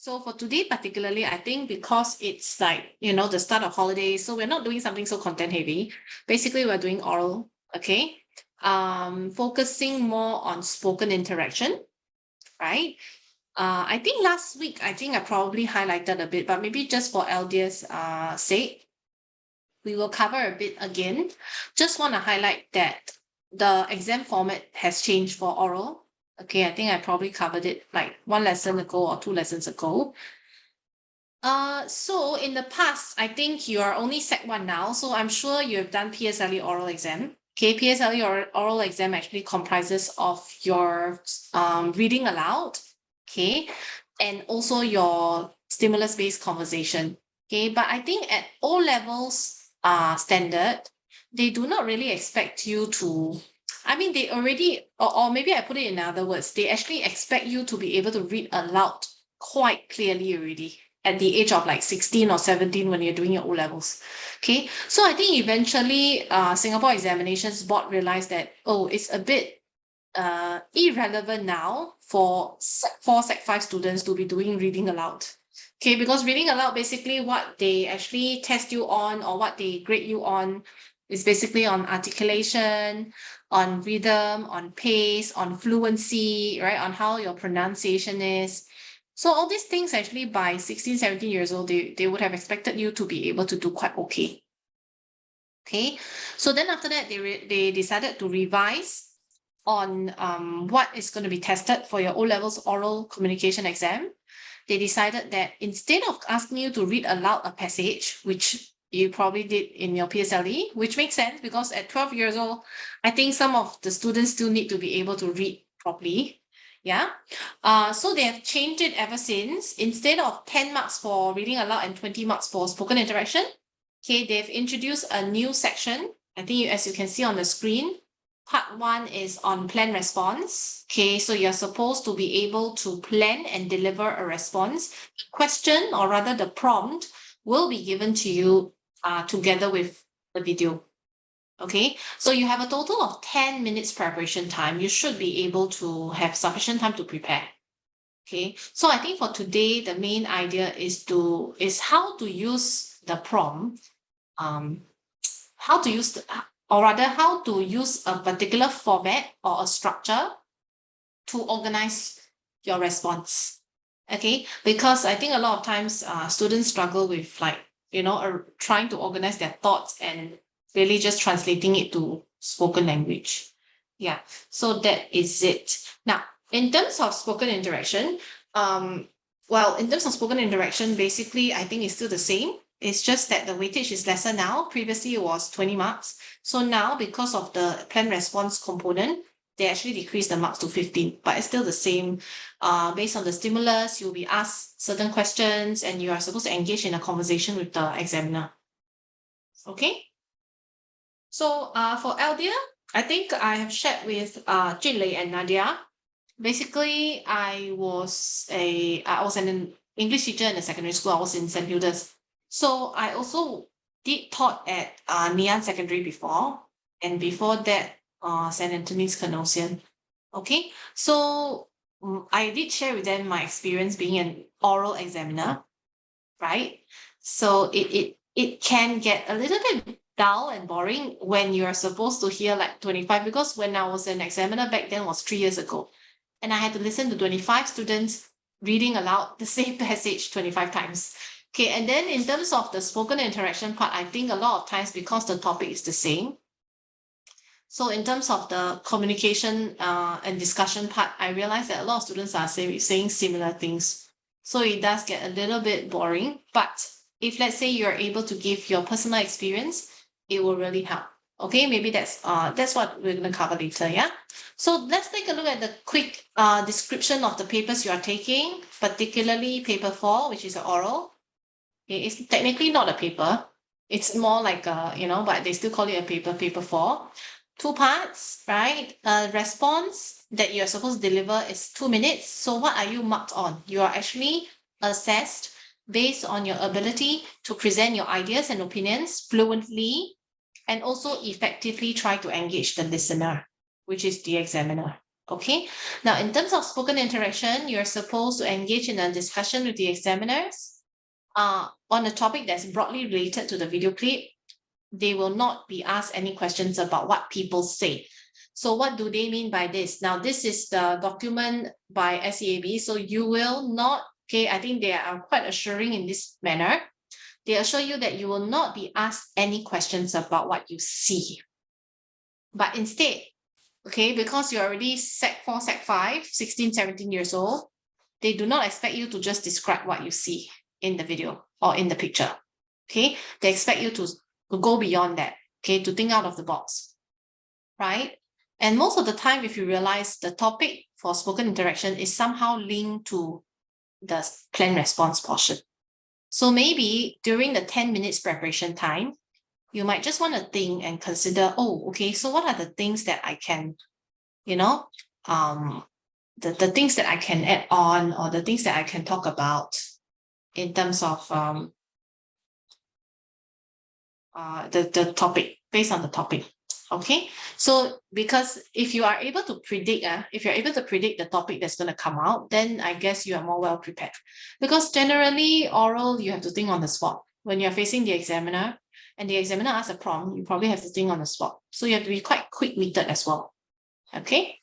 So for today particularly, I think because it's like, the start of holidays, so we're not doing something so content heavy. Basically, we're doing oral, okay? Focusing more on spoken interaction, right? I think last week, I probably highlighted a bit, but maybe just for LDS sake, we will cover a bit again. Just want to highlight that the exam format has changed for oral. Okay, I think I probably covered it like one lesson ago or two lessons ago. So in the past, I think you are only Sec 1 now, so I'm sure you have done PSLE oral exam. Okay, PSLE or oral exam actually comprises of your reading aloud, okay, and also your stimulus-based conversation. Okay, but I think at O levels standard, they do not really expect you to, they already, or maybe I put it in other words, they actually expect you to be able to read aloud quite clearly already at the age of like 16 or 17 when you're doing your O levels. Okay, so I think eventually Singapore Examinations Board realized that, it's a bit irrelevant now for Sec 4, Sec 5 students to be doing reading aloud. Okay, because reading aloud, basically what they actually test you on or what they grade you on is basically on articulation, on rhythm, on pace, on fluency, right? On how your pronunciation is. So all these things actually by 16, 17 years old, they would have expected you to be able to do quite okay. Okay, so then after that, they decided to revise on what is going to be tested for your O levels oral communication exam. They decided that instead of asking you to read aloud a passage, which you probably did in your PSLE, which makes sense because at 12 years old, I think some of the students still need to be able to read properly. Yeah. So they have changed it ever since. Instead of 10 marks for reading aloud and 20 marks for spoken interaction, okay, they've introduced a new section. I think as you can see on the screen, part 1 is on plan response. Okay, so you're supposed to be able to plan and deliver a response. The question, or rather the prompt, will be given to you together with the video. Okay, so you have a total of 10 minutes preparation time. You should be able to have sufficient time to prepare. Okay, so I think for today, the main idea is how to use the prompt, how to use a particular format or a structure to organize your response. Okay, because I think a lot of times students struggle with trying to organize their thoughts and really just translating it to spoken language. Yeah, so that is it. Now, in terms of spoken interaction, basically, I think it's still the same. It's just that the weightage is lesser now. Previously, it was 20 marks. So now, because of the plan response component, they actually decreased the marks to 15, but it's still the same. Based on the stimulus, you'll be asked certain questions and you are supposed to engage in a conversation with the examiner. Okay? So for Aldia, I think I have shared with Junlei and Nadia. Basically, I was an English teacher in the secondary school. I was in St. Hilda's. So I also did taught at Ngee Ann Secondary before, and before that, St. Anthony's Canossian. Okay, so I did share with them my experience being an oral examiner, right? So it can get a little bit dull and boring when you are supposed to hear like 25, because when I was an examiner back then was 3 years ago, and I had to listen to 25 students reading aloud the same passage 25 times. Okay, and then in terms of the spoken interaction part, I think a lot of times because the topic is the same. So in terms of the communication and discussion part, I realized that a lot of students are saying similar things. So it does get a little bit boring, but if let's say you're able to give your personal experience, it will really help. Okay, maybe that's what we're going to cover later, yeah? So let's take a look at the quick description of the papers you are taking, particularly paper 4, which is an oral. Okay, it's technically not a paper. It's more like but they still call it a paper 4. 2 parts, right? A response that you're supposed to deliver is 2 minutes. So what are you marked on? You are actually assessed based on your ability to present your ideas and opinions fluently and also effectively try to engage the listener, which is the examiner. Okay, now in terms of spoken interaction, you're supposed to engage in a discussion with the examiners on a topic that's broadly related to the video clip. They will not be asked any questions about what people say. So what do they mean by this? Now, this is the document by SEAB. So you will not, okay, I think they are quite assuring in this manner. They assure you that you will not be asked any questions about what you see. But instead, okay, because you're already Sec 4, Sec 5, 16, 17 years old, they do not expect you to just describe what you see in the video or in the picture. Okay, they expect you to go beyond that, okay, to think out of the box, right? And most of the time, if you realize the topic for spoken interaction is somehow linked to the plan response portion. So maybe during the 10 minutes preparation time, you might just want to think and consider, oh, okay, so what are the things that I can, you know, the things that I can add on, or the things that I can talk about in terms of the topic, based on the topic. Okay, so because if you are able to predict, if you're able to predict the topic that's going to come out, then I guess you are more well prepared. Because generally, oral, you have to think on the spot. When you're facing the examiner and the examiner asks a prompt, you probably have to think on the spot. So you have to be quite quick-witted as well. Okay,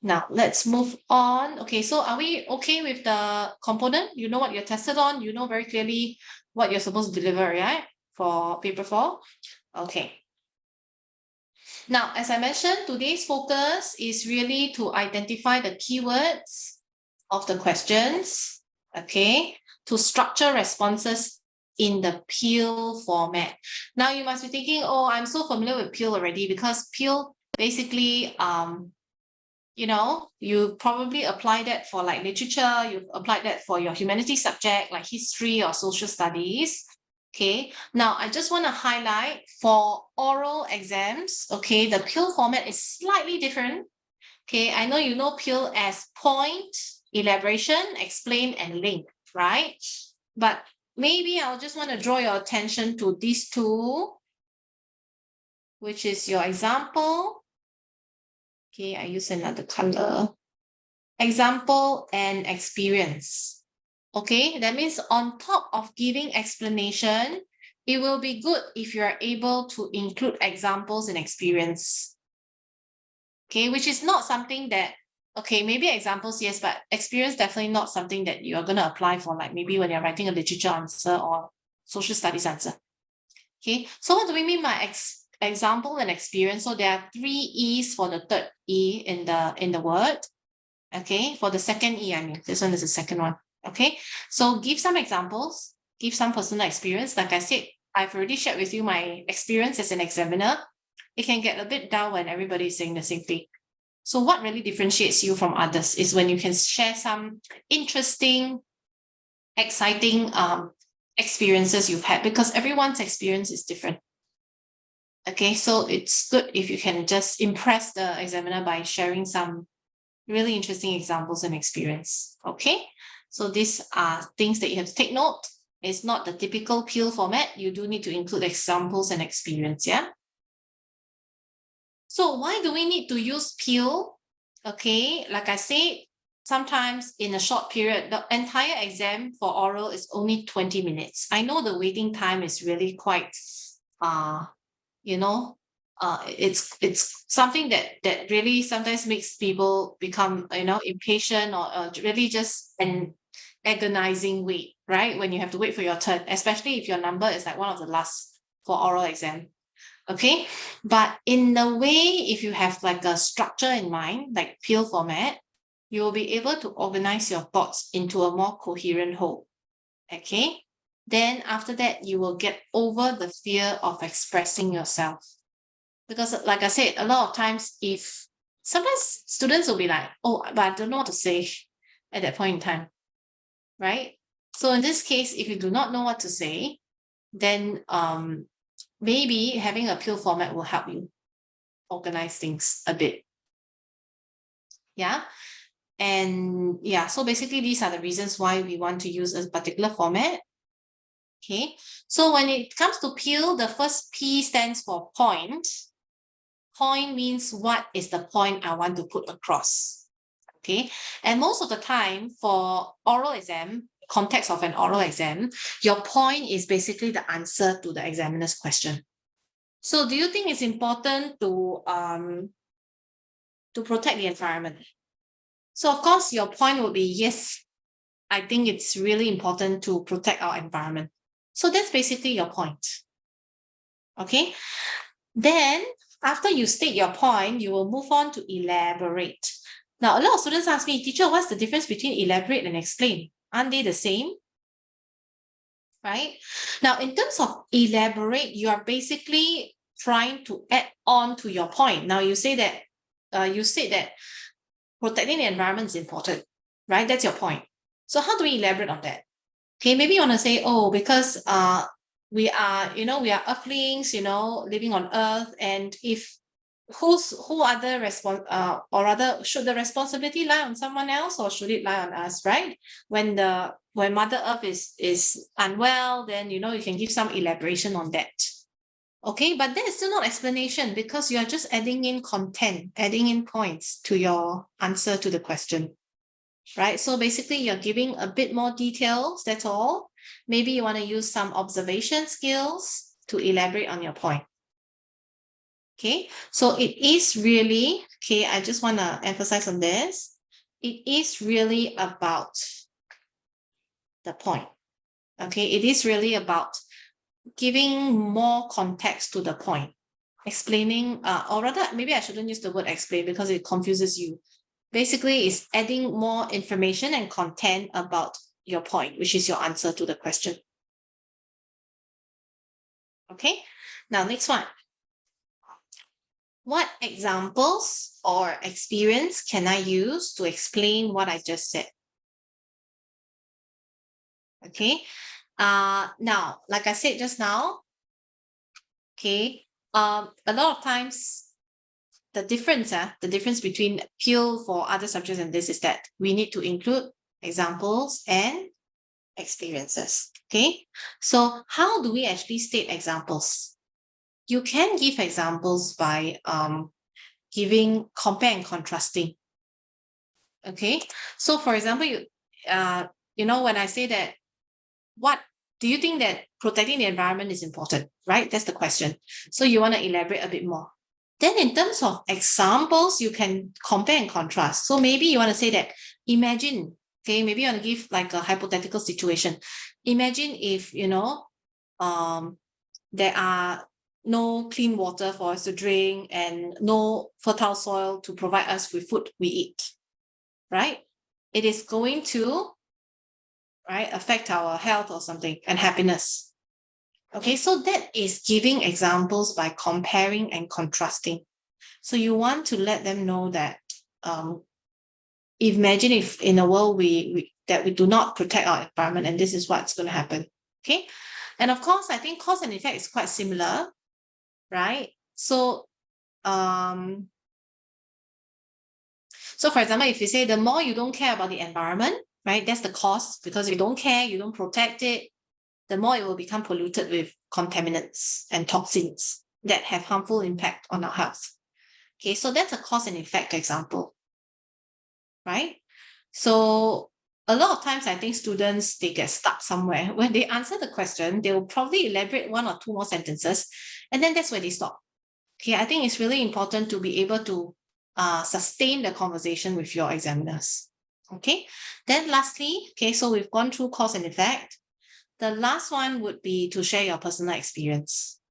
now let's move on. Okay, so are we okay with the component? You know what you're tested on, you know very clearly what you're supposed to deliver, right? For paper 4. Okay. Now, as I mentioned, today's focus is really to identify the keywords of the questions, okay, to structure responses in the Peel format. Now, you must be thinking, oh, I'm so familiar with Peel already, because Peel basically, you know, you probably apply that for like literature, you've applied that for your humanities subject, like history or social studies. Okay, now I just want to highlight for oral exams, okay, the Peel format is slightly different. Okay, I know you know Peel as point, elaboration, explain, and link, right? But maybe I'll just want to draw your attention to these two, which is your example. Okay, I use another color. Example and experience. Okay, that means on top of giving explanation, it will be good if you are able to include examples and experience. Okay, which is not something that, okay, maybe examples, yes, but experience definitely not something that you're going to apply for, like maybe when you're writing a literature answer or social studies answer. Okay, so what do we mean by example and experience? So there are 3 E's for the third E in the word. Okay, for the second E, I mean, this one is the second one. Okay, so give some examples, give some personal experience. Like I said, I've already shared with you my experience as an examiner. It can get a bit dull when everybody is saying the same thing. So what really differentiates you from others is when you can share some interesting, exciting experiences you've had, because everyone's experience is different. Okay, so it's good if you can just impress the examiner by sharing some really interesting examples and experience. Okay, so these are things that you have to take note. It's not the typical Peel format. You do need to include examples and experience, yeah? So why do we need to use Peel? Okay, like I said, sometimes in a short period, the entire exam for oral is only 20 minutes. I know the waiting time is really quite, you know, it's something that really sometimes makes people become, you know, impatient or really just an agonizing wait, right? When you have to wait for your turn, especially if your number is like one of the last for oral exam. Okay, but in the way, if you have like a structure in mind, like Peel format, you will be able to organize your thoughts into a more coherent whole. Okay, then after that, you will get over the fear of expressing yourself. Because like I said, a lot of times, if sometimes students will be like, oh, but I don't know what to say at that point in time, right? So in this case, if you do not know what to say, then maybe having a Peel format will help you organize things a bit. Yeah. And yeah, so basically these are the reasons why we want to use a particular format. Okay. So when it comes to Peel, the first P stands for point. point means what is the point I want to put across. Okay, and most of the time for oral exam, context of an oral exam, your point is basically the answer to the examiner's question. So do you think it's important to protect the environment? So of course your point would be yes, I think it's really important to protect our environment. So that's basically your point. Okay, then after you state your point, you will move on to elaborate. Now, a lot of students ask me, teacher, what's the difference between elaborate and explain? Aren't they the same? Right? Now, in terms of elaborate, you are basically trying to add on to your point. Now, you say that you said that protecting the environment is important, right? That's your point. So how do we elaborate on that? Okay, maybe you want to say, oh, because we are earthlings, living on Earth, and if who are the or rather, should the responsibility lie on someone else or should it lie on us, right? When Mother Earth is unwell, then you can give some elaboration on that. Okay, but that is still not explanation because you are just adding in content, adding in points to your answer to the question, right? So basically you're giving a bit more details, that's all. Maybe you want to use some observation skills to elaborate on your point. Okay, so it is really, okay, I just want to emphasize on this. It is really about the point. Okay, it is really about giving more context to the point, explaining, or rather, maybe I shouldn't use the word explain because it confuses you. Basically, it's adding more information and content about your point, which is your answer to the question. Okay, now next one. What examples or experience can I use to explain what I just said? Okay, now, like I said just now, okay, a lot of times the difference between PIL for other subjects and this is that we need to include examples and experiences. Okay, so how do we actually state examples? You can give examples by giving compare and contrasting. Okay, so for example, when I say that, what do you think that protecting the environment is important, right? That's the question. So you want to elaborate a bit more. Then in terms of examples, you can compare and contrast. So maybe you want to say that, imagine, okay, maybe you want to give like a hypothetical situation. Imagine if, there are no clean water for us to drink and no fertile soil to provide us with food we eat, right? It is going to, right, affect our health or something and happiness. Okay, so that is giving examples by comparing and contrasting. So you want to let them know that imagine if in a world that we do not protect our environment and this is what's going to happen. Okay, and of course, I think cause and effect is quite similar, right? So for example, if you say the more you don't care about the environment, right, that's the cause, because if you don't care, you don't protect it, the more it will become polluted with contaminants and toxins that have harmful impact on our health. Okay, so that's a cause and effect example, right? So a lot of times I think students, they get stuck somewhere. When they answer the question, they will probably elaborate one or two more sentences, and then that's where they stop. Okay, I think it's really important to be able to sustain the conversation with your examiners. Okay, then lastly, okay, so we've gone through cause and effect. The last one would be to share your personal experience.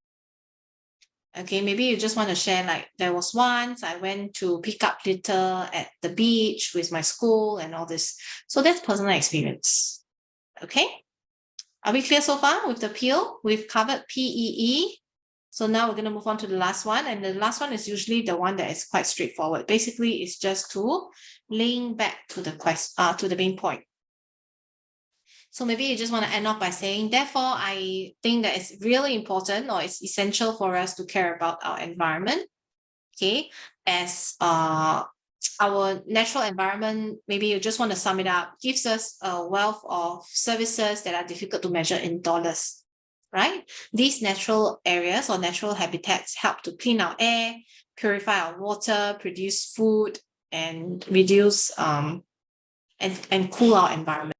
Okay, maybe you just want to share, like, there was once I went to pick up litter at the beach with my school and all this. So that's personal experience. Okay, are we clear so far with the PEEL? We've covered PEE. So now we're going to move on to the last one. And the last one is usually the one that is quite straightforward. Basically, it's just to link back to the main point. So maybe you just want to end off by saying, therefore, I think that it's really important or it's essential for us to care about our environment. Okay, as our natural environment, maybe you just want to sum it up, gives us a wealth of services that are difficult to measure in dollars, right? These natural areas or natural habitats help to clean our air, purify our water, produce food, and reduce and cool our environment.